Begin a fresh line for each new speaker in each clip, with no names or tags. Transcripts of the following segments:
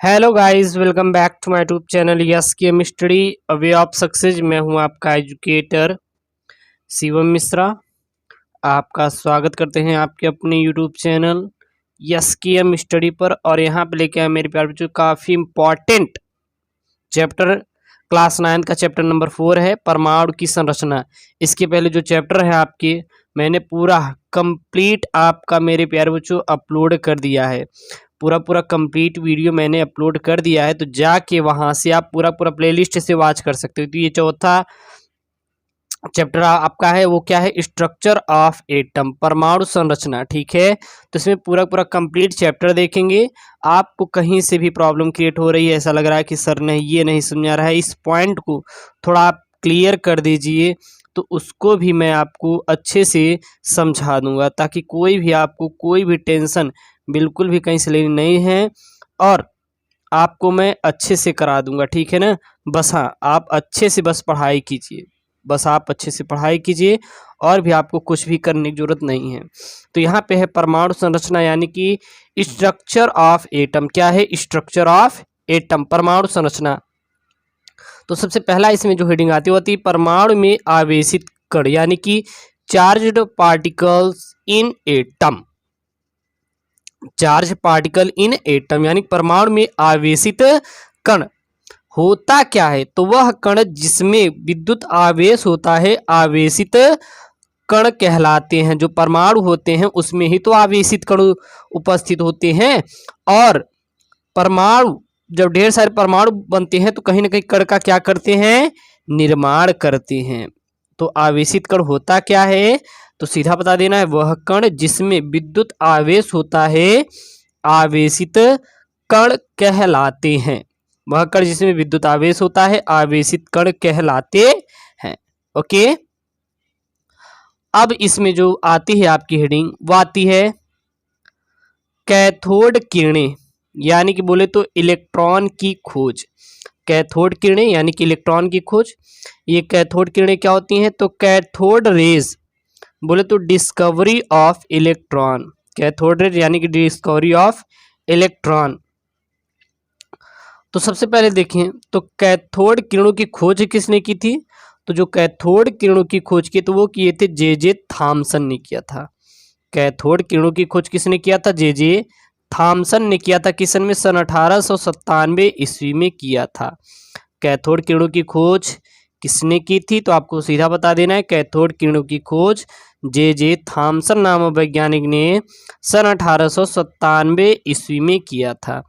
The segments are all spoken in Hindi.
Hello guys, welcome back to my YouTube channel yes K study a way of success. मैं हूं आपका एजुकेटर शिवम मिश्रा। आपका स्वागत करते हैं आपके अपने YouTube channel yes K study पर। और यहां पे लेके आए मेरे प्यारे बच्चों काफ़ी इम्पॉर्टेंट चैप्टर क्लास 9 का चैप्टर नंबर 4 है परमाणु की संरचना। इसके पहले जो चैप्टर है आपके मैंने पूरा कंप्लीट आपका मेरे प्यारे बच्चों अपलोड कर दिया है। पूरा कंप्लीट वीडियो मैंने अपलोड कर दिया है, तो जाके वहां से आप पूरा प्लेलिस्ट से वॉच कर सकते हो। तो ये चौथा चैप्टर आपका है, वो क्या है, स्ट्रक्चर ऑफ एटम, परमाणु संरचना। ठीक है, तो इसमें पूरा कंप्लीट चैप्टर देखेंगे। आपको कहीं से भी प्रॉब्लम क्रिएट हो रही है, ऐसा लग रहा है कि सर ने ये नहीं समझा रहा है, इस पॉइंट को थोड़ा आप क्लियर कर दीजिए, तो उसको भी मैं आपको अच्छे से समझा दूंगा, ताकि कोई भी आपको कोई भी टेंशन बिल्कुल भी कहीं से लेनी नहीं है, और आपको मैं अच्छे से करा दूंगा। ठीक है ना। बस हाँ, आप अच्छे से बस पढ़ाई कीजिए, बस आप अच्छे से पढ़ाई कीजिए, और भी आपको कुछ भी करने की जरूरत नहीं है। तो यहाँ पे है परमाणु संरचना, यानी कि स्ट्रक्चर ऑफ एटम। क्या है? स्ट्रक्चर ऑफ एटम, परमाणु संरचना। तो सबसे पहला इसमें जो हेडिंग आती होती है परमाणु में आवेशित कण, यानी कि charged particles in atom. Charge particle in atom यानी परमाणु में आवेशित कण होता क्या है? तो वह कण जिसमें विद्युत आवेश होता है आवेशित कण कहलाते हैं। जो परमाणु होते हैं उसमें ही तो आवेशित कण उपस्थित होते हैं, और परमाणु जब ढेर सारे परमाणु बनते हैं तो कहीं ना कहीं कण का क्या करते हैं? निर्माण करते हैं। तो आवेशित कण होता क्या है? तो सीधा बता देना है, वह कण जिसमें विद्युत आवेश होता है आवेशित कण कहलाते हैं। वह कण जिसमें विद्युत आवेश होता है आवेशित कण कहलाते हैं। ओके, अब इसमें जो आती है आपकी हेडिंग वो आती है कैथोड किरणें, यानी कि बोले तो इलेक्ट्रॉन की खोज। कैथोड किरणें यानी कि इलेक्ट्रॉन की खोज। ये कैथोड किरणें क्या होती हैं? तो कैथोड रेज बोले तो discovery of electron. Cathode rays यानी कि डिस्कवरी ऑफ इलेक्ट्रॉन। तो सबसे पहले देखें तो कैथोड किरणों की खोज किसने की थी? तो जो कैथोड किरणों की खोज की तो वो किए थे जे थॉमसन ने किया था। कैथोड किरणों की खोज किसने किया था? जे थॉमसन ने किया था। किस सन में? सन 1897 ईस्वी में किया था। कैथोड किरणों की खोज किसने की थी? तो आपको सीधा बता देना है, कैथोड किरणों की खोज जे थॉमसन नामक वैज्ञानिक ने सन 1897 ईस्वी में किया था।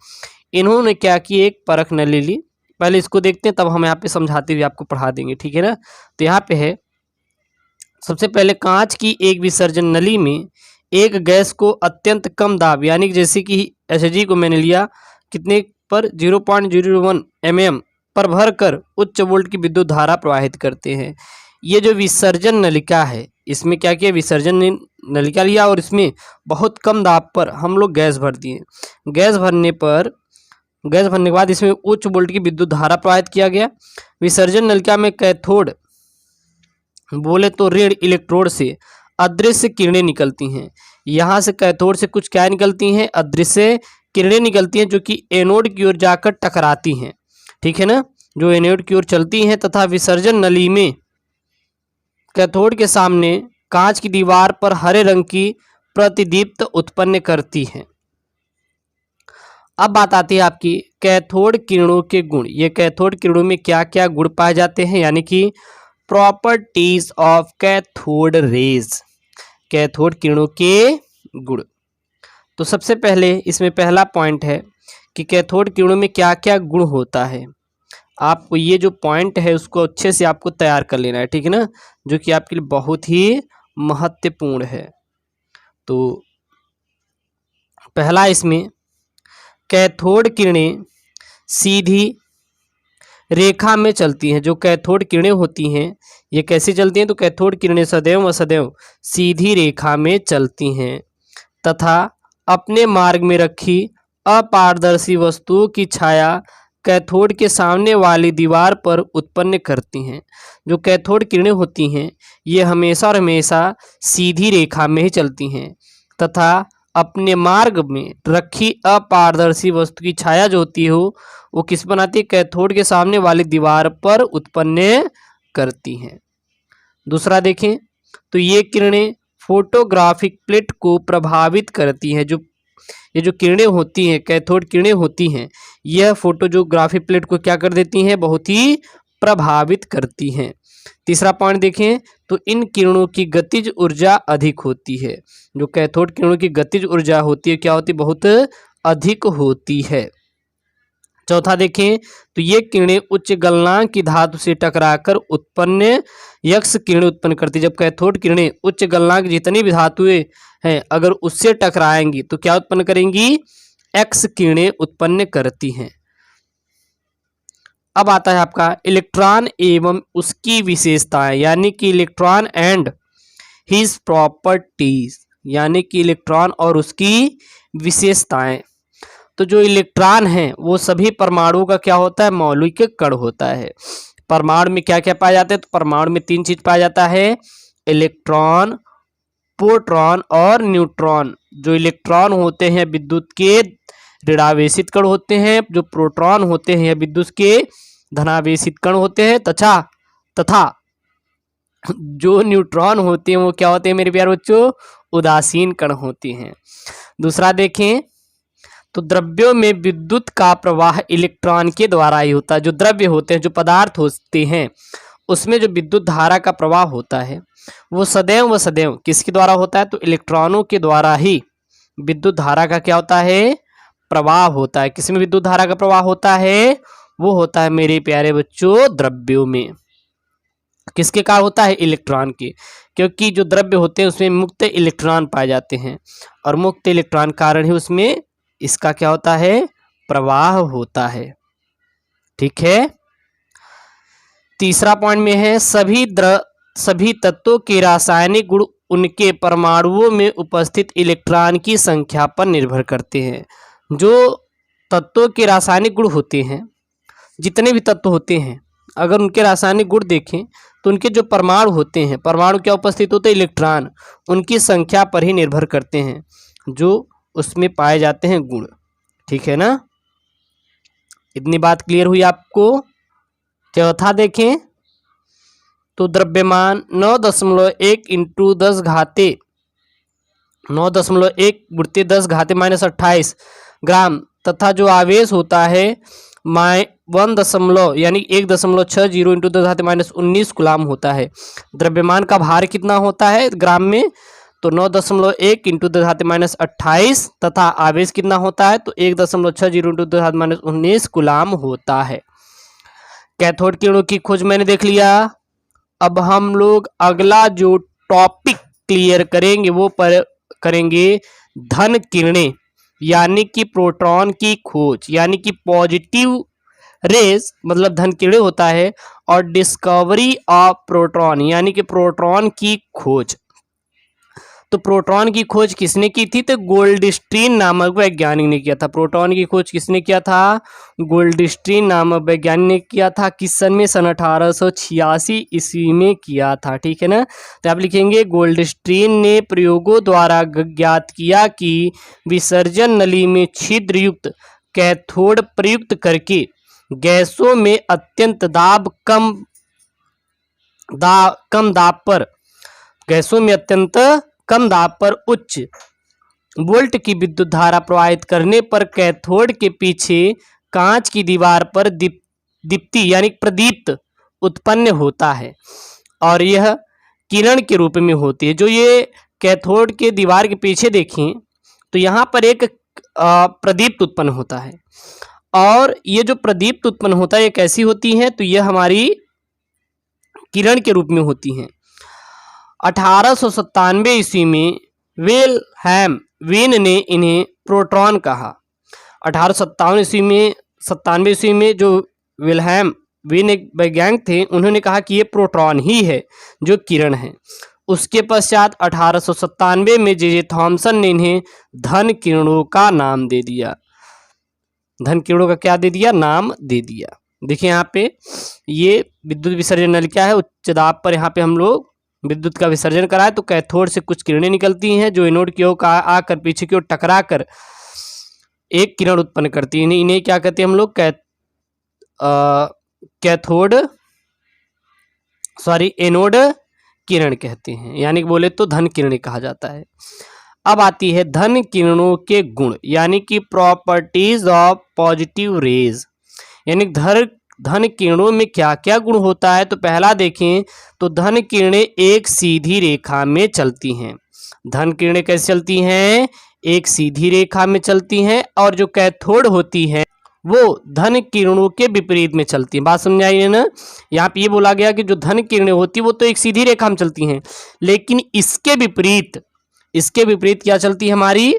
इन्होंने क्या की? एक परख नली ली। पहले इसको देखते हैं, तब हम यहाँ पे समझाते हुए आपको पढ़ा देंगे। ठीक है ना। तो यहाँ पे है, सबसे पहले कांच की एक विसर्जन नली में एक गैस को अत्यंत कम दाब, यानी जैसे कि Hg को मैंने लिया कितने पर? 0.01 mm पर भर कर उच्च वोल्ट की विद्युत धारा प्रवाहित करते हैं। ये जो विसर्जन नलिका है, इसमें क्या किया? विसर्जन नलिका लिया और इसमें बहुत कम दाब पर हम लोग गैस भर दिए। गैस भरने के बाद इसमें उच्च वोल्ट की विद्युत धारा प्रवाहित किया गया। विसर्जन नलिका में कैथोड बोले तो ऋण इलेक्ट्रोड से अदृश्य किरणें निकलती हैं। यहाँ से कैथोड से कुछ क्या निकलती हैं? अदृश्य किरणें निकलती हैं, जो कि एनोड की ओर जाकर टकराती हैं। ठीक है ना, जो एनोड की ओर चलती हैं, तथा विसर्जन नली में कैथोड के सामने कांच की दीवार पर हरे रंग की प्रतिदीप्त उत्पन्न करती हैं। अब बात आती है आपकी कैथोड किरणों के गुण। ये कैथोड किरणों में क्या क्या गुण पाए जाते हैं, यानी कि properties of cathode rays, cathode किरणों के गुण। तो सबसे पहले इसमें पहला पॉइंट है कि कैथोड किरणों में क्या क्या गुण होता है। आपको ये जो पॉइंट है उसको अच्छे से आपको तैयार कर लेना है। ठीक है ना, जो कि आपके लिए बहुत ही महत्वपूर्ण है। तो पहला इसमें कैथोड किरणें सीधी रेखा में चलती हैं। जो कैथोड किरणें होती हैं ये कैसे चलती हैं? तो कैथोड किरणें सदैव व सदैव सीधी रेखा में चलती हैं, तथा अपने मार्ग में रखी अपारदर्शी वस्तुओं की छाया कैथोड के सामने वाली दीवार पर उत्पन्न करती हैं। जो कैथोड किरणें होती हैं ये हमेशा और हमेशा सीधी रेखा में ही चलती हैं, तथा अपने मार्ग में रखी अपारदर्शी वस्तु की छाया जो होती हो वो किस बनाती है, कैथोड के सामने वाली दीवार पर उत्पन्न करती हैं। दूसरा देखें तो ये किरणें फोटोग्राफिक प्लेट को प्रभावित करती हैं। ये जो किरणें होती हैं, कैथोड किरणें होती हैं, यह फोटोग्राफिक प्लेट को क्या कर देती हैं, बहुत ही प्रभावित करती हैं। तीसरा पॉइंट देखें तो इन किरणों की गतिज ऊर्जा अधिक होती है। जो कैथोड किरणों की गतिज ऊर्जा होती है क्या होती है, बहुत अधिक होती है। चौथा देखें तो ये किरणें उच्च गलनांक की धातु से टकराकर उत्पन्न यक्स किरणें उत्पन्न करती है। जब कैथोड किरणें उच्च गलनांक जितनी भी धातुएं हैं अगर उससे टकराएंगी तो क्या उत्पन्न करेंगी, एक्स किरणें उत्पन्न करती हैं। अब आता है आपका इलेक्ट्रॉन एवं उसकी विशेषताएं, यानी कि इलेक्ट्रॉन एंड हिज प्रॉपर्टीज, यानी कि इलेक्ट्रॉन और उसकी विशेषताएं। तो जो इलेक्ट्रॉन है वो सभी परमाणुओं का क्या होता है, मौलिक कण होता है। परमाणु में क्या क्या पाया जाता है, तो परमाणु में तीन चीज पाया जाता है, इलेक्ट्रॉन, प्रोटॉन और न्यूट्रॉन। जो इलेक्ट्रॉन होते हैं विद्युत के ऋणावेशित कण होते हैं, जो प्रोटॉन होते हैं विद्युत के धनावेशित कण होते हैं, तथा जो न्यूट्रॉन होते हैं वो क्या होते हैं मेरे प्यारे बच्चों, उदासीन कण होते हैं। दूसरा देखें तो द्रव्यों में विद्युत का प्रवाह इलेक्ट्रॉन के द्वारा ही होता है। जो द्रव्य होते हैं, जो पदार्थ होते हैं, उसमें जो विद्युत धारा का प्रवाह होता है वो सदैव किसके द्वारा होता है, तो इलेक्ट्रॉनों के द्वारा ही विद्युत धारा का क्या होता है, प्रवाह होता है। किसमें विद्युत धारा का प्रवाह होता है, वो होता है मेरे प्यारे बच्चों द्रव्यों में। किसके कारण होता है, इलेक्ट्रॉन के, क्योंकि जो द्रव्य होते हैं उसमें मुक्त इलेक्ट्रॉन पाए जाते हैं और मुक्त इलेक्ट्रॉन कारण ही उसमें इसका क्या होता है, प्रवाह होता है। ठीक है। तीसरा पॉइंट में है सभी तत्वों के रासायनिक गुण उनके परमाणुओं में उपस्थित इलेक्ट्रॉन की संख्या पर निर्भर करते हैं। जो तत्वों के रासायनिक गुण होते हैं, जितने भी तत्व होते हैं, अगर उनके रासायनिक गुण देखें तो उनके जो परमाणु होते हैं, परमाणु क्या उपस्थित होते हैं, इलेक्ट्रॉन, उनकी संख्या पर ही निर्भर करते हैं जो उसमें पाए जाते हैं गुण। ठीक है ना, इतनी बात क्लियर हुई आपको। चौथा देखें तो द्रव्यमान 9.1 इंटू 10 घाते 9.1 गुणित 10 घाते -28 ग्राम तथा जो आवेश होता है 1 यानी 1.60 इंटू 10 घाते -19 कूलाम होता है। द्रव्यमान का भार कितना होता है ग्राम में, तो 9.1 इंटू 10 घाते -28 तथा आवेश कितना होता है, तो 1.60 इंटू 10 घाते -19 कूलाम होता है। कैथोड किरणों की खोज मैंने देख लिया। अब हम लोग अगला जो टॉपिक क्लियर करेंगे वो करेंगे धन किरणें, यानी कि प्रोटॉन की खोज, यानी कि पॉजिटिव रेज मतलब धन किरणें होता है, और डिस्कवरी ऑफ प्रोटॉन यानी कि प्रोटॉन की खोज। तो प्रोटॉन की खोज किसने की थी, तो गोल्डस्टीन नामक वैज्ञानिक ने किया था। प्रोटॉन की खोज किसने किया था, गोल्डस्टीन नामक वैज्ञानिक ने किया था। किस सन में, सन 1886 ईस्वी में किया था। ठीक है ना, तो आप लिखेंगे गोल्डस्टीन ने प्रयोगों द्वारा ज्ञात किया कि विसर्जन नली में छिद्र युक्त कैथोड प्रयुक्त करके गैसों में अत्यंत कम दाब पर उच्च वोल्ट की विद्युत धारा प्रवाहित करने पर कैथोड के पीछे कांच की दीवार पर दीप्ति यानी प्रदीप्त उत्पन्न होता है और यह किरण के रूप में होती है। जो ये कैथोड के दीवार के पीछे देखें तो यहाँ पर एक प्रदीप्त उत्पन्न होता है, और ये जो प्रदीप्त उत्पन्न होता है ये कैसी होती है, तो यह हमारी किरण के रूप में होती हैं। 1897 ईस्वी में विल्हेम वीन ने इन्हें प्रोटॉन कहा। 1897 ईस्वी में जो विल्हेम वीन एक वैज्ञानिक थे, उन्होंने कहा कि ये प्रोटॉन ही है जो किरण है। उसके पश्चात 1897 में जे थॉमसन ने इन्हें धन किरणों का नाम दे दिया। धन किरणों का क्या दे दिया, नाम दे दिया। देखिए यहाँ पे ये विद्युत विसर्जन नल क्या है, उच्च दाब पर यहाँ पे हम लोग विद्युत का विसर्जन कराए तो कैथोड से कुछ किरणें निकलती हैं जो एनोड की ओर आकर पीछे की ओर टकरा कर एक किरण उत्पन्न करती है। इन्हें क्या कहते हैं हम लोग? कैथोड एनोड किरण कहते हैं, यानी कि बोले तो धन किरणें कहा जाता है। अब आती है धन किरणों के गुण, यानी कि प्रॉपर्टीज ऑफ पॉजिटिव रेज, यानी धन किरणों में क्या क्या गुण होता है। तो पहला देखें तो धन किरणें एक सीधी रेखा में चलती हैं। धन किरणें कैसे चलती हैं? एक सीधी रेखा में चलती हैं। और जो कैथोड होती है वो धन किरणों के विपरीत में चलती है। बात समझ आई है ना? यहाँ पे ये बोला गया कि जो धन किरणें होती है वो तो एक सीधी रेखा में चलती हैं, लेकिन इसके विपरीत क्या चलती है? हमारी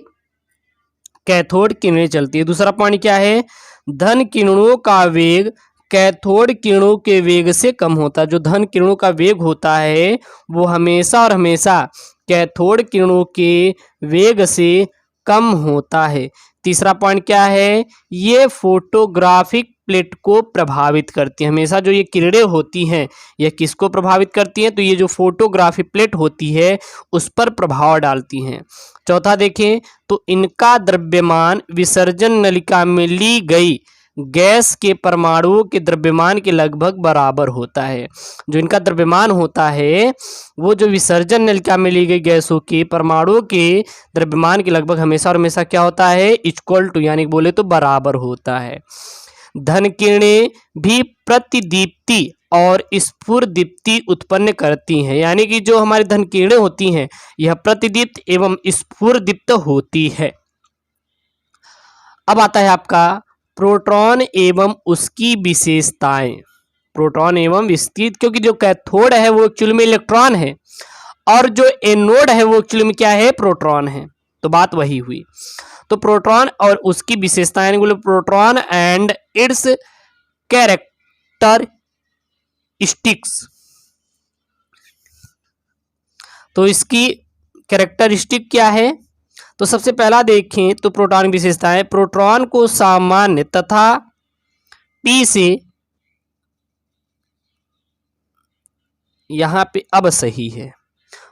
कैथोड किरणें चलती है। दूसरा पॉइंट क्या है? धन किरणों का वेग कैथोड किरणों के वेग से कम होता है। जो धन किरणों का वेग होता है वो हमेशा और हमेशा कैथोड किरणों के वेग से कम होता है। तीसरा पॉइंट क्या है? ये फोटोग्राफिक प्लेट को प्रभावित करती है। हमेशा जो ये किरणें होती हैं यह किसको प्रभावित करती हैं? तो ये जो फोटोग्राफिक प्लेट होती है उस पर प्रभाव डालती हैं। चौथा देखें तो इनका द्रव्यमान विसर्जन नलिका में ली गई गैस के परमाणुओं के द्रव्यमान के लगभग बराबर होता है। जो इनका द्रव्यमान होता है वो जो विसर्जन नलिका में ली गई गैसों के परमाणुओं के द्रव्यमान के लगभग हमेशा और हमेशा क्या होता है? इक्वल टू, यानी बोले तो बराबर होता है। धन किरणें भी प्रतिदीप्ति और स्फुरदीप्ति उत्पन्न करती हैं, यानी कि जो हमारी धन किरणें होती हैं यह प्रतिदीप्त एवं स्फुरदीप्त होती है। अब आता है आपका प्रोटॉन एवं उसकी विशेषताएं। प्रोटॉन एवं विस्तृत, क्योंकि जो कैथोड है वो एक्चुअली में इलेक्ट्रॉन है और जो एनोड है वो एक्चुअली में क्या है? प्रोटॉन है। तो बात वही हुई। तो प्रोटॉन और उसकी विशेषताएं बोले प्रोटॉन एंड इट्स कैरेक्टरिस्टिक्स। तो इसकी कैरेक्टरिस्टिक क्या है? तो सबसे पहला देखें तो प्रोटॉन विशेषताएं, प्रोटॉन को सामान्य तथा पी से, यहां पे अब सही है,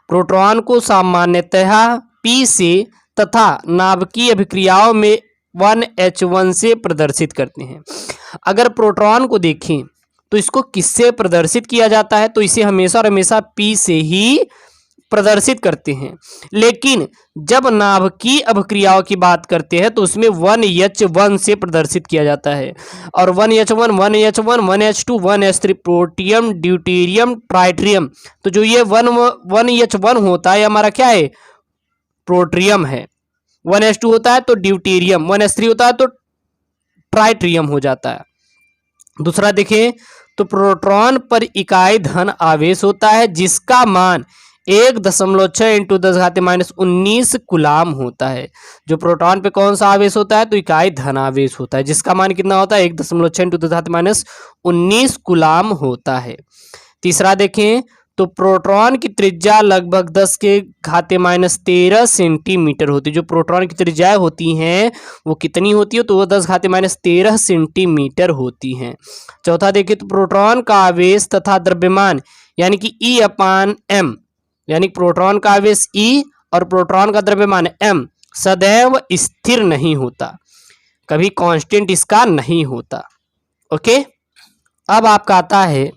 प्रोटॉन को सामान्यतः पी से तथा नाभिकीय अभिक्रियाओं में 1H1 से प्रदर्शित करते हैं। अगर प्रोटॉन को देखें तो इसको किससे प्रदर्शित किया जाता है? तो इसे हमेशा और हमेशा पी से ही प्रदर्शित करते हैं, लेकिन जब नाभिकीय अभिक्रियाओं की बात करते हैं तो उसमें 1H1 से प्रदर्शित किया जाता है। और 1H1, 1H1, 1H2, 1H3 protium, deuterium, tritium. तो जो ये 1H1 होता है हमारा क्या है? प्रोटियम है। 1H2 होता है तो ड्यूटेरियम, 1H3 होता है तो ट्राइटियम हो जाता है। दूसरा देखें तो प्रोटॉन पर इकाई धन आवेश होता है जिसका मान 1.6 इंटू 10⁻⁻19 कूलाम होता है। जो प्रोटॉन पे कौन सा आवेश होता है? तो इकाई धन आवेश होता है जिसका मान कितना होता है? 1.6 इंटू 10⁻19 कूलाम होता है। तीसरा देखें तो प्रोटॉन की त्रिज्या लगभग 10⁻13 सेंटीमीटर होती है। जो प्रोटॉन की त्रिज्याएं होती हैं वो कितनी होती है? तो वो 10⁻13 सेंटीमीटर होती हैं। चौथा देखें तो प्रोटॉन का आवेश तथा द्रव्यमान यानी कि E/m, यानी प्रोटॉन का आवेश E और प्रोटॉन का द्रव्यमान m सदैव स्थिर नहीं होता, कभी कांस्टेंट इसका नहीं होता। ओके, अब आपका आता है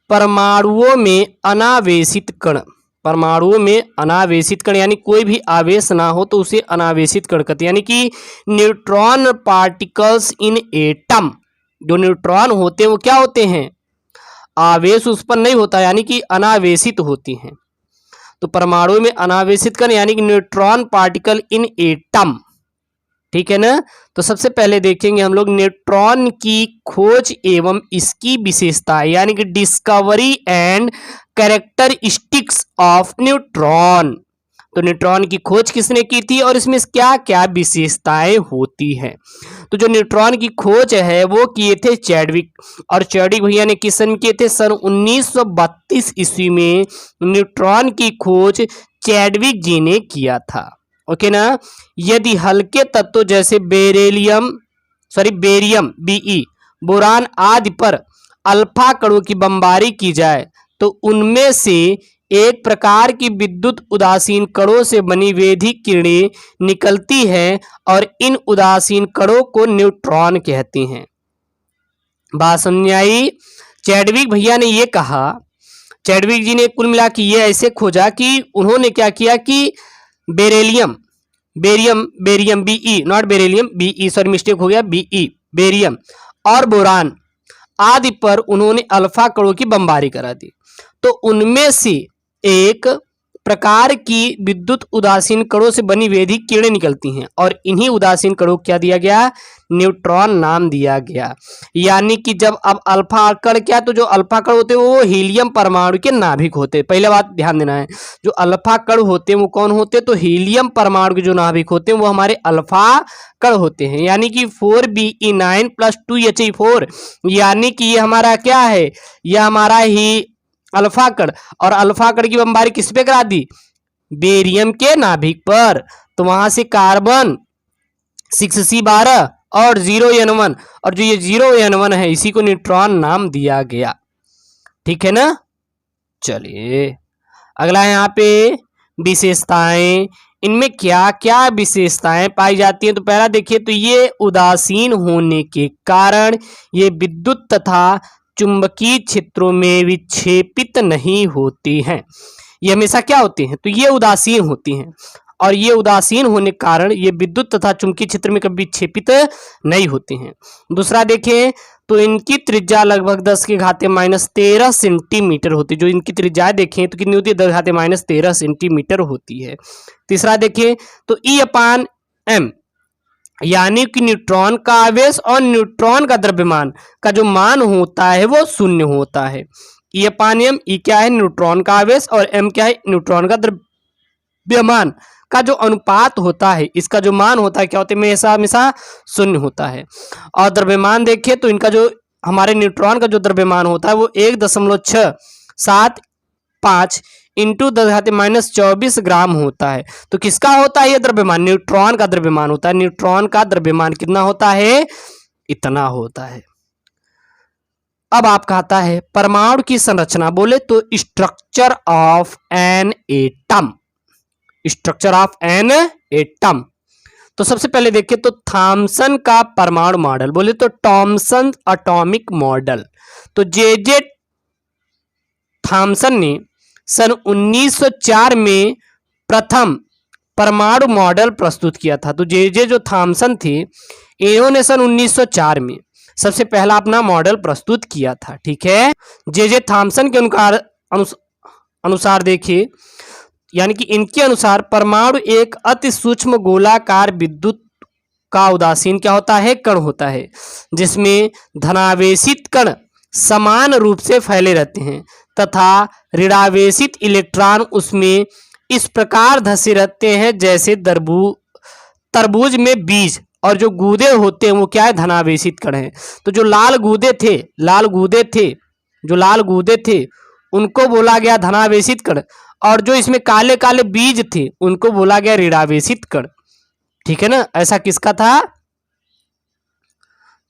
परमाणुओं में अनावेशित कण। परमाणुओं में अनावेशित कण यानी कोई भी आवेश ना हो तो उसे अनावेशित कण कहते हैं, यानी कि न्यूट्रॉन पार्टिकल्स इन एटम। जो न्यूट्रॉन होते हैं वो क्या होते हैं? आवेश उस पर नहीं होता, यानी कि अनावेशित होती हैं। तो परमाणु में अनावेशित कण यानी कि न्यूट्रॉन पार्टिकल इन एटम, ठीक है ना। तो सबसे पहले देखेंगे हम लोग न्यूट्रॉन की खोज एवं इसकी विशेषता, यानी कि discovery and characteristics of neutron. तो न्यूट्रॉन की खोज किसने की थी और इसमें क्या क्या विशेषताएं होती हैं? तो जो न्यूट्रॉन की खोज है वो किए थे चैडविक, और चैडविक भैया ने किस सन किए थे? सन 1932 ईस्वी में न्यूट्रॉन की खोज चैडविक जी ने किया था। ओके ना। यदि हल्के तत्व जैसे बेरियम Be, बोरान आदि पर अल्फा कणों की बमबारी की जाए तो उनमें से एक प्रकार की विद्युत उदासीन कणों से बनी वैधिक किरणें निकलती हैं और इन उदासीन कणों को न्यूट्रॉन कहते हैं। बात समझ आई? चैडविक भैया ने ये कहा, चैडविक जी ने कुल मिला के ये ऐसे खोजा कि उन्होंने क्या किया कि beryllium, barium BE, not beryllium, BE, sorry mistake हो गया, बीई, बेरियम और बोरान आदि पर उन्होंने अल्फा कणों की बमबारी करा दी। तो उनमें से एक प्रकार की विद्युत उदासीन कणों से बनी वैधिक किरणें निकलती हैं और इन्हीं उदासीन कणों को क्या दिया गया? न्यूट्रॉन नाम दिया गया। यानी कि जब अब अल्फा कण क्या, तो जो अल्फा कण होते हैं वो हीलियम परमाणु के नाभिक होते हैं। पहले बात ध्यान देना है, जो अल्फा कण होते हैं वो कौन होते हैं? तो हीलियम परमाणु के जो नाभिक होते हैं वो हमारे अल्फा कण होते हैं। यानी कि 4Be9 + 2He4, यानी कि ये हमारा क्या है? यह हमारा ही अल्फा कण, और अल्फा कण की बमबारी किस पे करा दी? बेरियम के नाभिक पर। तो वहां से कार्बन 6C12 और 0N1, और जो ये 0N1 है इसी को न्यूट्रॉन नाम दिया गया। ठीक है ना? चलिए अगला है यहाँ पे विशेषताएं। इनमें क्या क्या विशेषताएं पाई जाती हैं? तो पहला देखिए, तो ये उदासीन होने के कारण ये विद्युत तथा चुंबकीय क्षेत्रों में विक्षेपित नहीं होती हैं। ये हमेशा क्या होती हैं? तो ये उदासीन होती हैं, और ये उदासीन होने के कारण ये विद्युत तथा चुंबकीय क्षेत्र में कभी विक्षेपित नहीं होती हैं। दूसरा देखें, तो इनकी त्रिज्या लगभग 10⁻13 सेंटीमीटर होती है। जो इनकी त्रिज्या देखें तो कितनी होती है? 10⁻13 सेंटीमीटर होती है। तीसरा देखें, तो E/m, यानी कि न्यूट्रॉन का आवेश और न्यूट्रॉन का द्रव्यमान का जो मान होता है वो शून्य होता है। E/m, E क्या है? न्यूट्रॉन का आवेश, और m क्या है? न्यूट्रॉन का द्रव्यमान का जो अनुपात होता है, इसका जो मान होता है क्या होता है? हमेशा हमेशा शून्य होता है। और द्रव्यमान देखिए तो इनका जो हमारे न्यूट्रॉन का जो द्रव्यमान होता है वो 1.675 इंटू 10⁻24 ग्राम होता है। तो किसका होता है ये द्रव्यमान? न्यूट्रॉन का द्रव्यमान होता है। न्यूट्रॉन का द्रव्यमान कितना होता है? इतना होता है। अब आपका आता है परमाणु की संरचना। बोले तो structure of an atom, structure of an atom. तो सबसे पहले देखिए, तो थॉमसन का परमाणु मॉडल, बोले तो थॉमसन एटॉमिक मॉडल। तो जे थॉमसन ने सन 1904 में प्रथम परमाणु मॉडल प्रस्तुत किया था। तो जे जो थॉमसन थे, इन्होंने सन 1904 में सबसे पहला अपना मॉडल प्रस्तुत किया था। ठीक है, जे थॉमसन के अनुसार देखिए, यानी कि इनके अनुसार परमाणु एक अति सूक्ष्म गोलाकार विद्युत का उदासीन क्या होता है? कण होता है, जिसमें धनावेशित कण समान रूप से फैले रहते हैं तथा ऋणावेशित इलेक्ट्रॉन उसमें इस प्रकार धसे रहते हैं जैसे तरबूज में बीज, और जो गूदे होते हैं वो क्या है? धनावेशित कण है। तो जो लाल गूदे थे उनको बोला गया धनावेशित कण, और जो इसमें काले काले बीज थे उनको बोला गया ऋणावेशित कण। ठीक है ना? ऐसा किसका था?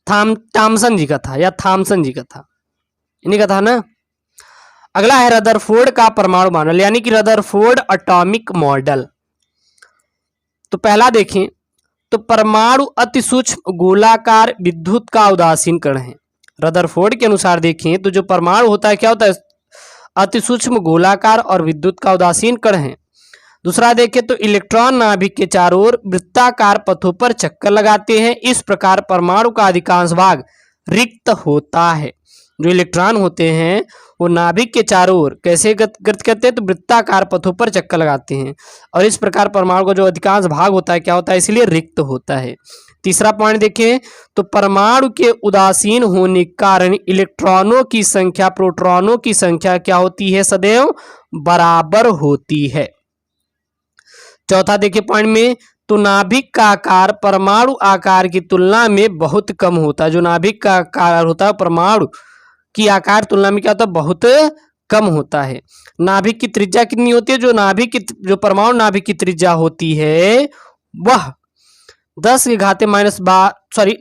थॉमसन जी का था, या थॉमसन जी का था, इन्हीं का था ना। अगला है रदरफोर्ड का परमाणु मॉडल, यानी कि रदरफोर्ड एटॉमिक मॉडल। तो पहला देखें, तो परमाणु अति सूक्ष्म गोलाकार विद्युत का उदासीन कण है। रदरफोर्ड के अनुसार देखें तो जो परमाणु होता है क्या होता है? अति सूक्ष्म गोलाकार और विद्युत का उदासीन कण है। दूसरा देखें, तो इलेक्ट्रॉन नाभिक के चारों ओर वृत्ताकार पथों पर चक्कर लगाते हैं। इस प्रकार परमाणु का अधिकांश भाग रिक्त होता है। जो इलेक्ट्रॉन होते हैं वो नाभिक के चारों ओर कैसे गति करते हैं? तो वृत्ताकार पथों पर चक्कर लगाते हैं, और इस प्रकार परमाणु का जो अधिकांश भाग होता है क्या होता है? इसलिए रिक्त होता है। तीसरा पॉइंट देखें, तो परमाणु के उदासीन होने के कारण इलेक्ट्रॉनों की संख्या प्रोटॉनों की संख्या क्या होती है? सदैव बराबर होती है। चौथा देखिए पॉइंट में, तो नाभिक का आकार परमाणु आकार की तुलना में बहुत कम होता है। जो नाभिक का आकार होता है परमाणु की आकार तुलना में क्या होता है? बहुत कम होता है। नाभिक की त्रिज्या कितनी होती है? जो परमाणु नाभिक की त्रिज्या होती है वह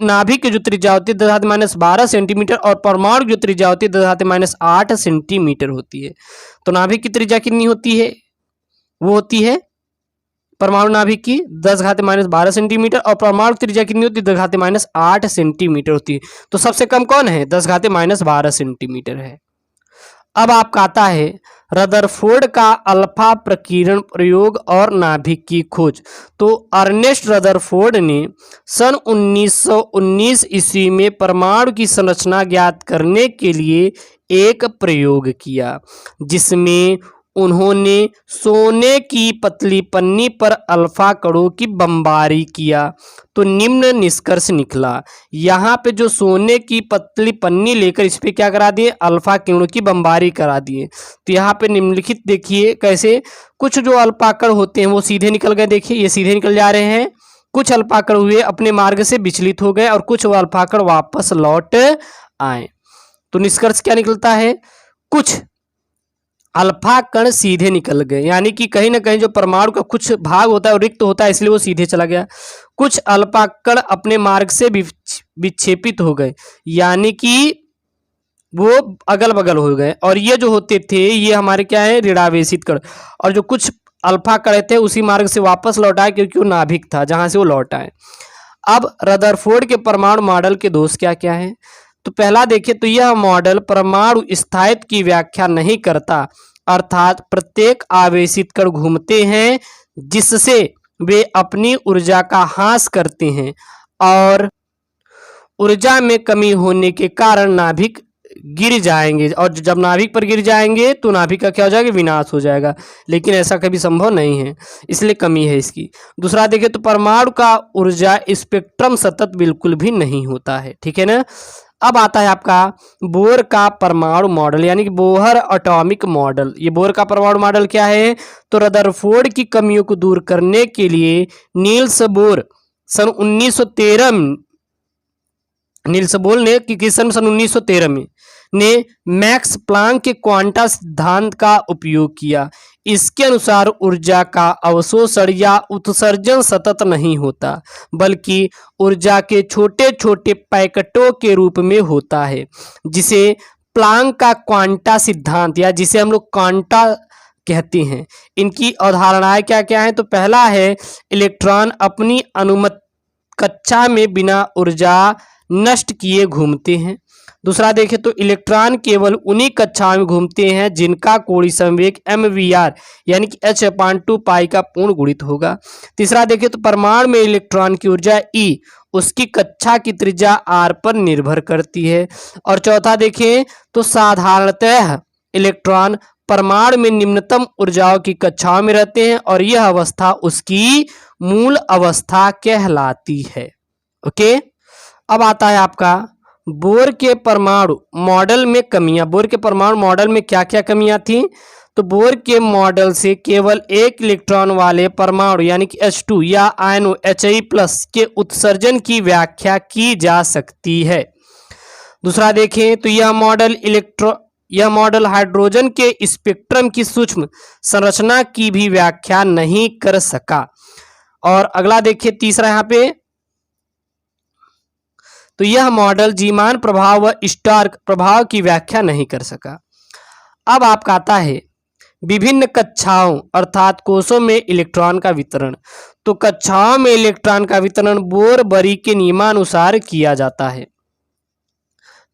नाभिक की जो त्रिज्या होती है 10⁻12 सेंटीमीटर और परमाणु की जो त्रिज्या होती है 10⁻8 सेंटीमीटर होती है। तो नाभिक की त्रिज्या कितनी होती है? वो होती है परमाणु नाभिक की 10⁻12 सेंटीमीटर और परमाणु त्रिज्या कितनी होती है 10⁻8 सेंटीमीटर होती है। तो सबसे कम कौन है? 10⁻12 सेंटीमीटर है। अब आपका आता है रदरफोर्ड का अल्फा प्रकीर्णन प्रयोग और नाभिक की खोज। तो अर्नेस्ट रदरफोर्ड ने सन 1919 ईस्वी में परमाणु की संरचना ज्ञात करने के लिए एक प्रयोग किया, जिसमें उन्होंने सोने की पतली पन्नी पर अल्फा कणों की बमबारी किया। तो निम्न निष्कर्ष निकला। यहाँ पे जो सोने की पतली पन्नी लेकर इस पे क्या करा दिए? अल्फा किरणों की बमबारी करा दिए। तो यहाँ पे निम्नलिखित देखिए कैसे कुछ जो अल्पाकण होते हैं वो सीधे निकल गए। देखिए ये सीधे निकल जा रहे हैं, कुछ अल्पाकण हुए अपने मार्ग से विचलित हो गए और कुछ अल्पाकण वापस लौट आए। तो निष्कर्ष क्या निकलता है? कुछ अल्फा कण सीधे निकल गए, यानी कि कहीं ना कहीं जो परमाणु का कुछ भाग होता है वो रिक्त होता है, इसलिए वो सीधे चला गया। कुछ अल्फा कण अपने मार्ग से विक्षेपित हो गए, यानी कि वो अगल बगल हो गए। और ये जो होते थे ये हमारे क्या है? ऋणावेशित कण। और जो कुछ अल्फा कण थे उसी मार्ग से वापस लौट आए, क्योंकि वो नाभिक था जहां से वो लौट आए। अब रदरफोर्ड के परमाणु मॉडल के दोष क्या क्या है? तो पहला देखिए तो यह मॉडल परमाणु स्थायित्व की व्याख्या नहीं करता, अर्थात प्रत्येक आवेशित कण घूमते हैं जिससे वे अपनी ऊर्जा का ह्रास करते हैं और ऊर्जा में कमी होने के कारण नाभिक गिर जाएंगे, और जब नाभिक पर गिर जाएंगे तो नाभिक का क्या हो जाएगा? विनाश हो जाएगा। लेकिन ऐसा कभी संभव नहीं है, इसलिए कमी है इसकी। दूसरा देखिए तो परमाणु का ऊर्जा स्पेक्ट्रम सतत बिल्कुल भी नहीं होता है, ठीक है ना। अब आता है आपका बोर का परमाणु मॉडल, यानी कि बोहर एटॉमिक मॉडल। ये बोर का परमाणु मॉडल क्या है? तो रदरफोर्ड की कमियों को दूर करने के लिए नील्स बोर सन 1913 नील्स बोर ने किस सन 1913 में ने मैक्स प्लांक के क्वांटा सिद्धांत का उपयोग किया। इसके अनुसार ऊर्जा का अवशोषण या उत्सर्जन सतत नहीं होता, बल्कि ऊर्जा के छोटे छोटे पैकेटों के रूप में होता है, जिसे प्लांक का क्वांटा सिद्धांत या जिसे हम लोग क्वांटा कहते हैं। इनकी अवधारणाएं क्या क्या हैं? तो पहला है इलेक्ट्रॉन अपनी अनुमत कक्षा में बिना ऊर्जा नष्ट किए घूमते हैं। दूसरा देखें तो इलेक्ट्रॉन केवल उन्हीं कक्षाओं में घूमते हैं जिनका कोणीय संवेग mvr यानी कि h/2 पाई का पूर्ण गुणित होगा। तीसरा देखें तो परमाणु में इलेक्ट्रॉन की ऊर्जा E उसकी कक्षा की त्रिज्या r पर निर्भर करती है। और चौथा देखें तो साधारणतः इलेक्ट्रॉन परमाणु में निम्नतम ऊर्जाओं की कक्षाओं में रहते हैं और यह अवस्था उसकी मूल अवस्था कहलाती है। ओके, अब आता है आपका बोर के परमाणु मॉडल में कमियां। बोर के परमाणु मॉडल में क्या क्या कमियां थी? तो बोर के मॉडल से केवल एक इलेक्ट्रॉन वाले परमाणु यानी कि H2 या आयनों He+ के उत्सर्जन की व्याख्या की जा सकती है। दूसरा देखें तो यह मॉडल हाइड्रोजन के स्पेक्ट्रम की सूक्ष्म संरचना की भी व्याख्या नहीं कर सका। और अगला देखिए तीसरा यहाँ पे तो यह मॉडल जीमान प्रभाव व स्टार्क प्रभाव की व्याख्या नहीं कर सका। अब आपका आता है विभिन्न कक्षाओं अर्थात कोषों में इलेक्ट्रॉन का वितरण। तो कक्षाओं में इलेक्ट्रॉन का वितरण बोर-बरी के नियमानुसार किया जाता है।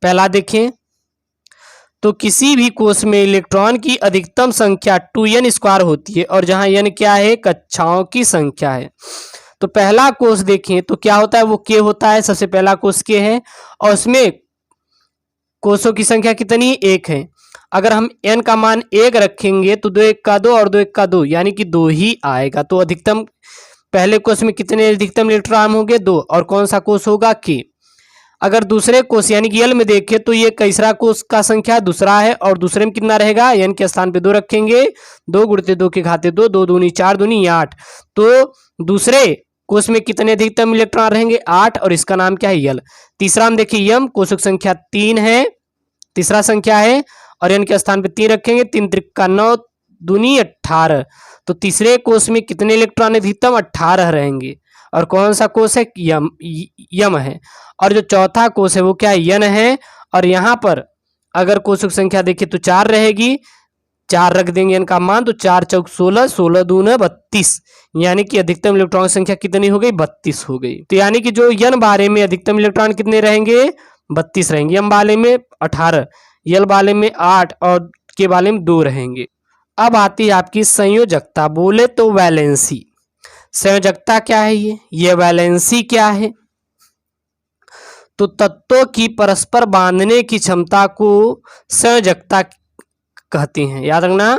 पहला देखें तो किसी भी कोष में इलेक्ट्रॉन की अधिकतम संख्या 2n² होती है और जहां n क्या है? कक्षाओं की संख्या है। तो पहला कोष देखें तो क्या होता है? वो k होता है। सबसे पहला कोष k है और उसमें कोषों की संख्या कितनी? 1 है। अगर हम n का मान 1 रखेंगे तो 2 1 का 2 और 2 1 का 2 यानी कि 2 ही आएगा। तो अधिकतम पहले कोष में कितने अधिकतम इलेक्ट्रॉन होंगे? 2। और कौन सा कोष होगा? k। अगर दूसरे कोष यानी कि L में देखें तो ये तीसरा कोष का संख्या दूसरा है और दूसरे में कितना रहेगा? n के स्थान पे 2 रखेंगे, 2 गुणित 2 के घाते 2, 2 दूनी 4 दूनी 8। तो दूसरे कोष में कितने अधिकतम इलेक्ट्रॉन रहेंगे? 8 और इसका नाम क्या है? L। तीसरा हम देखिए m कोषों की संख्या 3 है, तीसरा संख्या है और n के स्थान पे 3 रखेंगे, 3 त्रिक का 9 दूनी 18। तो तीसरे कोष में कितने इलेक्ट्रॉन अधिकतम? 18 रहेंगे। और कौन सा कोष है, यम है। और जो चौथा कोष है वो क्या है, यन है। और यहाँ पर अगर कोशिक संख्या देखें तो 4 रहेगी, 4 रख देंगे इनका मान, तो 4 चौक 16, 16 दूने 32, यानी कि अधिकतम इलेक्ट्रॉन संख्या कितनी हो गई, 32 हो गई। तो यानी कि जो यन बारे में अधिकतम इलेक्ट्रॉन कितने रहेंगे, 32 रहेंगे। यम बाले में 18, यल बाले में 8 और के बाले में 2 रहेंगे। अब आती है आपकी संयोजकता, बोले तो वैलेंसी। संयोजकता क्या है, ये वैलेंसी क्या है, तो तत्वों की परस्पर बांधने की क्षमता को संयोजकता कहते हैं। याद रखना,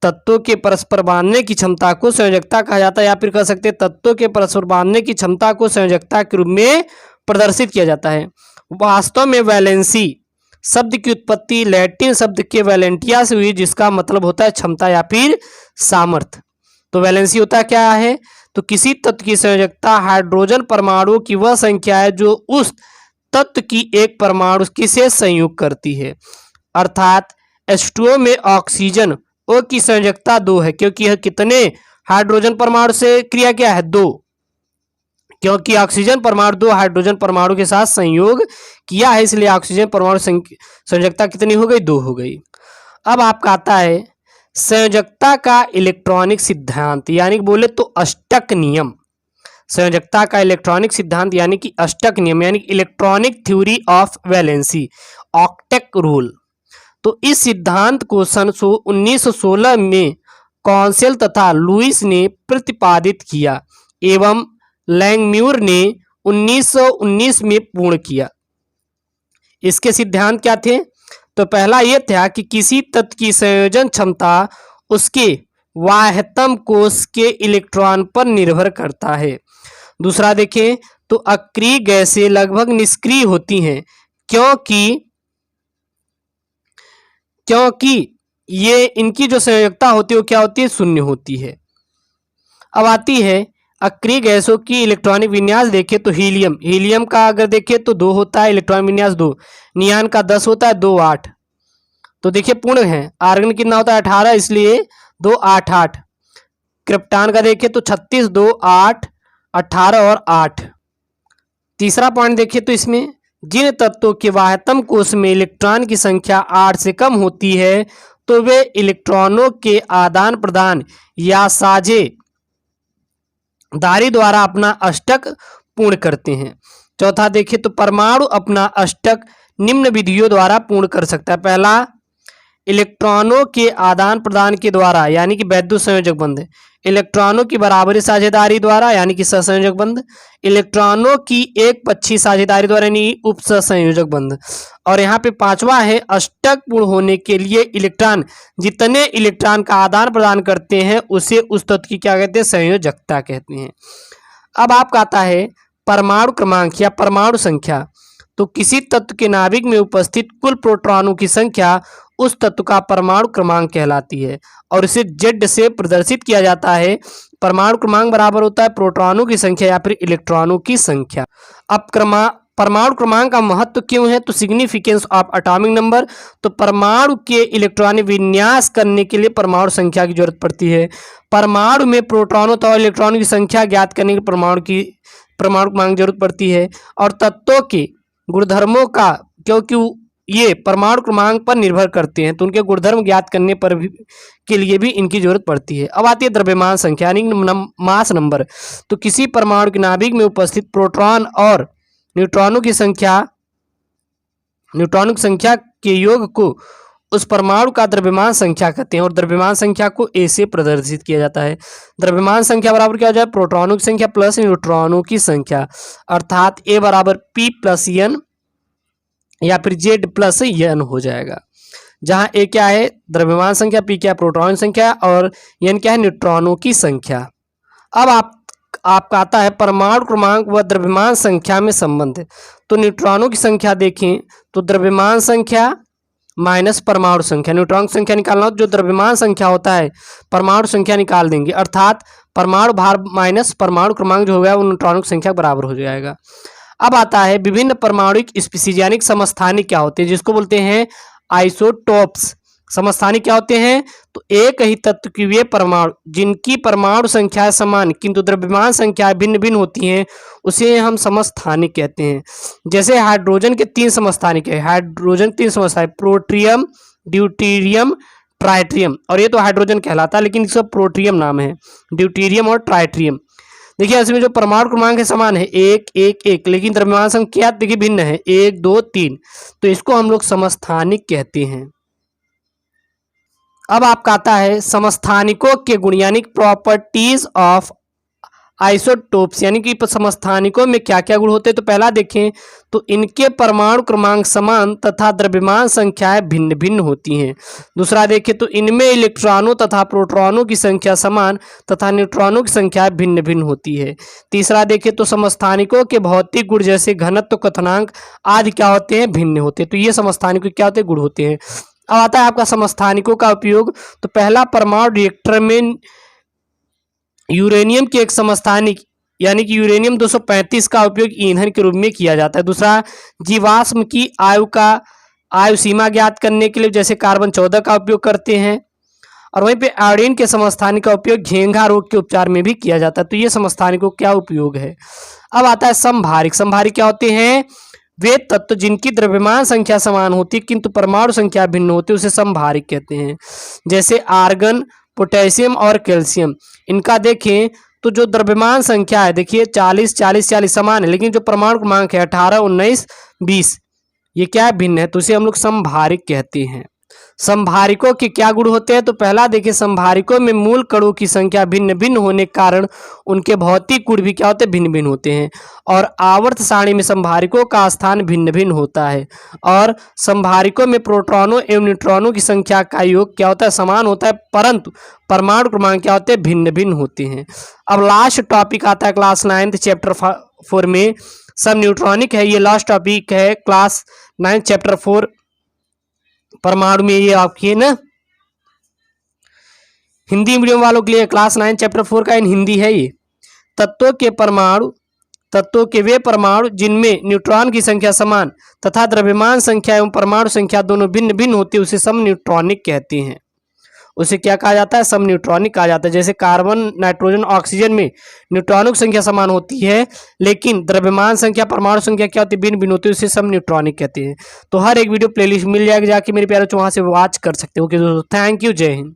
तत्वों के परस्पर बांधने की क्षमता को संयोजकता कहा जाता है, या फिर कह सकते हैं तत्वों के परस्पर बांधने की क्षमता को संयोजकता के रूप में प्रदर्शित किया जाता है। वास्तव में वैलेंसी शब्द की उत्पत्ति लैटिन शब्द के वैलेंटिया से हुई, जिसका मतलब होता है क्षमता या फिर सामर्थ्य। तो वैलेंसी होता क्या है, तो किसी तत्व की संयोजकता हाइड्रोजन परमाणु की वह संख्या है जो उस तत्व की एक परमाणु किसे संयुक्त करती है। अर्थात H2O में ऑक्सीजन O की संयोजकता 2 है, क्योंकि यह कितने हाइड्रोजन परमाणु से क्रिया क्या है, 2, क्योंकि ऑक्सीजन परमाणु 2 हाइड्रोजन परमाणु के साथ संयोग किया है, इसलिए ऑक्सीजन परमाणु संयोजकता कितनी हो गई, 2 हो गई। अब आपका आता है संयोजकता का इलेक्ट्रॉनिक सिद्धांत, यानी बोले तो अष्टक नियम। संयोजकता का इलेक्ट्रॉनिक सिद्धांत यानी कि अष्टक नियम, यानी electronic theory of valency, octet rule. तो इस सिद्धांत को सन 1916 में कॉन्सेल तथा लुइस ने प्रतिपादित किया एवं लैंगम्यूर ने 1919 में पूर्ण किया। इसके सिद्धांत क्या थे, तो पहला यह था कि किसी तत्व की संयोजन क्षमता उसके बाह्यतम कोश के इलेक्ट्रॉन पर निर्भर करता है। दूसरा देखें तो अक्रिय गैसें लगभग निष्क्रिय होती हैं, क्योंकि ये इनकी जो संयोजकता होती है वो क्या होती है, शून्य होती है। अब आती है अक्रिय गैसों की इलेक्ट्रॉनिक विन्यास देखें तो हीलियम का अगर देखें तो 2 होता है, इलेक्ट्रॉन विन्यास 2। नियान का 10 होता है, 2 8। तो देखिए पूर्ण है। आर्गन कितना होता है, 18, इसलिए 2 8 8। क्रिप्टॉन का देखें तो 36, 2 8, 18 और 8। तीसरा पॉइंट देखिए तो इसमें जिन तत्वों के बाह्यतम कोश में इलेक्ट्रॉन की संख्या 8 से कम होती है तो वे इलेक्ट्रॉनों के आदान प्रदान या साझेदारी द्वारा अपना अष्टक पूर्ण करते हैं। चौथा देखिए तो परमाणु अपना अष्टक निम्न विधियों द्वारा पूर्ण कर सकता है। पहला, इलेक्ट्रॉनों के आदान प्रदान के द्वारा यानी कि वैद्युत संयोजक बंध, इलेक्ट्रॉनों की बराबरी साझेदारी द्वारा यानी कि सहसंयोजक बंध, इलेक्ट्रॉनों की एक पक्षीय साझेदारी द्वारा यानी उप सहसंयोजक बंध। और यहाँ पे पांचवा है अष्टक पूर्ण होने के लिए इलेक्ट्रॉन जितने इलेक्ट्रॉन का आदान प्रदान करते हैं उसे उस तत्व की क्या कहते हैं, संयोजकता कहते हैं। अब आपका आता है परमाणु क्रमांक या परमाणु संख्या। तो किसी तत्व के नाभिक में उपस्थित कुल प्रोटॉनों की संख्या उस तत्व का परमाणु क्रमांक कहलाती है और इसे Z से प्रदर्शित किया जाता है। परमाणु क्रमांक बराबर होता है प्रोटॉनों की संख्या या फिर इलेक्ट्रॉनों की संख्या। अब परमाणु क्रमांक का महत्व क्यों है, तो सिग्निफिकेंस ऑफ एटॉमिक नंबर। तो परमाणु के इलेक्ट्रॉनिक विन्यास करने के लिए परमाणु संख्या की जरूरत पड़ती है। परमाणु में प्रोटॉनों तथा इलेक्ट्रॉनों की संख्या ज्ञात करने के परमाणु क्रमांक जरूरत पड़ती है। और तत्वों के गुणधर्मों का, क्योंकि ये परमाणु क्रमांक पर निर्भर करते हैं तो उनके गुणधर्म ज्ञात करने पर भी के लिए भी इनकी जरूरत पड़ती है। अब आती है द्रव्यमान संख्या यानी मास नंबर। तो किसी परमाणु के नाभिक में उपस्थित प्रोटॉन और न्यूट्रॉनों की संख्या के योग को उस परमाणु का द्रव्यमान संख्या कहते हैं और द्रव्यमान संख्या को A से प्रदर्शित किया जाता है। द्रव्यमान संख्या बराबर क्या हो जाए, प्रोटॉनों की संख्या प्लस न्यूट्रॉनों की संख्या, अर्थात A बराबर P प्लस N या फिर Z प्लस N हो जाएगा। जहां A क्या है द्रव्यमान संख्या, P क्या है प्रोटॉन संख्या और N क्या है न्यूट्रॉनों की संख्या। अब आपका आता है परमाणु क्रमांक व द्रव्यमान संख्या में संबंध। तो न्यूट्रॉनों की संख्या देखें तो द्रव्यमान संख्या माइनस परमाणु संख्या, न्यूट्रॉन की संख्या निकालना हो जो द्रव्यमान संख्या होता है परमाणु संख्या निकाल देंगे, अर्थात परमाणु भार माइनस परमाणु क्रमांक जो हो गया वो न्यूट्रॉनों की संख्या बराबर हो जाएगा। अब आता है विभिन्न परमाणुक स्पीसीज यानी समस्थानिक क्या होते हैं, जिसको बोलते हैं आइसोटोप्स। समस्थानिक क्या होते हैं? तो एक ही तत्व की वे परमाणु जिनकी परमाणु संख्या समान किंतु द्रव्यमान संख्या भिन्न भिन्न होती हैं, उसे हम समस्थानिक कहते हैं। जैसे हाइड्रोजन के 3 समस्थानिक है, हाइड्रोजन 3 समस्थानिक, प्रोट्रियम, ड्यूटेरियम, ट्राइट्रियम, और ये तो हाइड्रोजन कहलाता है लेकिन इसका प्रोट्रियम नाम है, ड्यूटेरियम और ट्राइट्रियम। देखिए इसमें जो परमाणु क्रमांक है समान है 1 1 1, लेकिन द्रव्यमान संख्या देखिए भिन्न है 1 2 3, तो इसको हम लोग समस्थानिक कहते हैं। अब आपका आता है समस्थानिकों के गुण यानी प्रॉपर्टीज ऑफ आइसोटोप्स, यानी कि समस्थानिकों में क्या क्या गुण होते हैं। तो पहला देखें तो इनके परमाणु क्रमांक समान तथा द्रव्यमान संख्याएं भिन्न भिन्न होती हैं। दूसरा देखें तो इनमें इलेक्ट्रॉनों तथा प्रोटॉनों की संख्या समान तथा न्यूट्रॉनों की संख्या भिन्न भिन्न होती है। तीसरा देखें तो समस्थानिकों के भौतिक गुण जैसे घनत्व, क्वथनांक आदि क्या होते हैं? भिन्न होते हैं। तो ये समस्थानिकों क्या होते हैं? गुण होते हैं। अब आता है आपका समस्थानिकों का उपयोग। तो पहला परमाणु रिएक्टर में यूरेनियम के एक समस्थानिक यानी कि यूरेनियम 235 का उपयोग ईंधन के रूप में किया जाता है। दूसरा जीवाश्म की आयु सीमा ज्ञात करने के लिए जैसे कार्बन 14 का उपयोग करते हैं। और वहीं पे आयोडीन के समस्थानिक का उपयोग घेंघा रोग के उपचार में भी किया जाता है। तो ये समस्थानिकों क्या उपयोग है। अब आता है समभारिक। समभारिक क्या होते हैं? वे तत्व जिनकी द्रव्यमान संख्या समान होती है किंतु परमाणु संख्या भिन्न होती है, उसे समभारिक कहते हैं। जैसे आर्गन, पोटेशियम और कैल्शियम, इनका देखें तो जो द्रव्यमान संख्या है देखिए 40 40 40 समान है, लेकिन जो परमाणु क्रमांक है 18 19 20 ये क्या है? भिन्न है, तो इसे हम लोग समभारिक कहते हैं। समभारिकों के क्या गुण होते हैं? तो पहला देखिए समभारिकों में मूल कणों की संख्या भिन्न भिन्न होने के कारण उनके भौतिक गुण भी क्या होते हैं? भिन्न भिन्न होते हैं। और आवर्त सारणी में समभारिकों का स्थान भिन्न भिन्न होता है। और समभारिकों में प्रोटॉनों एवं न्यूट्रॉनों की संख्या का योग क्या होता है? समान होता है, परंतु परमाणु क्रमांक क्या होते हैं? भिन्न भिन्न होते हैं। अब लास्ट टॉपिक आता है क्लास 9 चैप्टर 4 में सब न्यूट्रॉनिक है। ये लास्ट टॉपिक है क्लास 9 चैप्टर 4 परमाणु में। ये आपकी है ना हिंदी मीडियम वालों के लिए क्लास 9 चैप्टर 4 का इन हिंदी है। ये तत्वों के वे परमाणु जिनमें न्यूट्रॉन की संख्या समान तथा द्रव्यमान संख्या एवं परमाणु संख्या दोनों भिन्न भिन्न होती है, उसे सम न्यूट्रॉनिक कहते हैं। उसे क्या कहा जाता है? सम न्यूट्रॉनिक कहा जाता है। जैसे कार्बन, नाइट्रोजन, ऑक्सीजन में न्यूट्रॉनों की संख्या समान होती है लेकिन द्रव्यमान संख्या, परमाणु संख्या क्या होती है? भिन्न भिन्न होती है, उसे सम न्यूट्रॉनिक कहते हैं। तो हर एक वीडियो प्लेलिस्ट मिल जाएगी, जाके मेरे प्यारे वहां से वॉच कर सकते हो। थैंक यू, जय हिंद।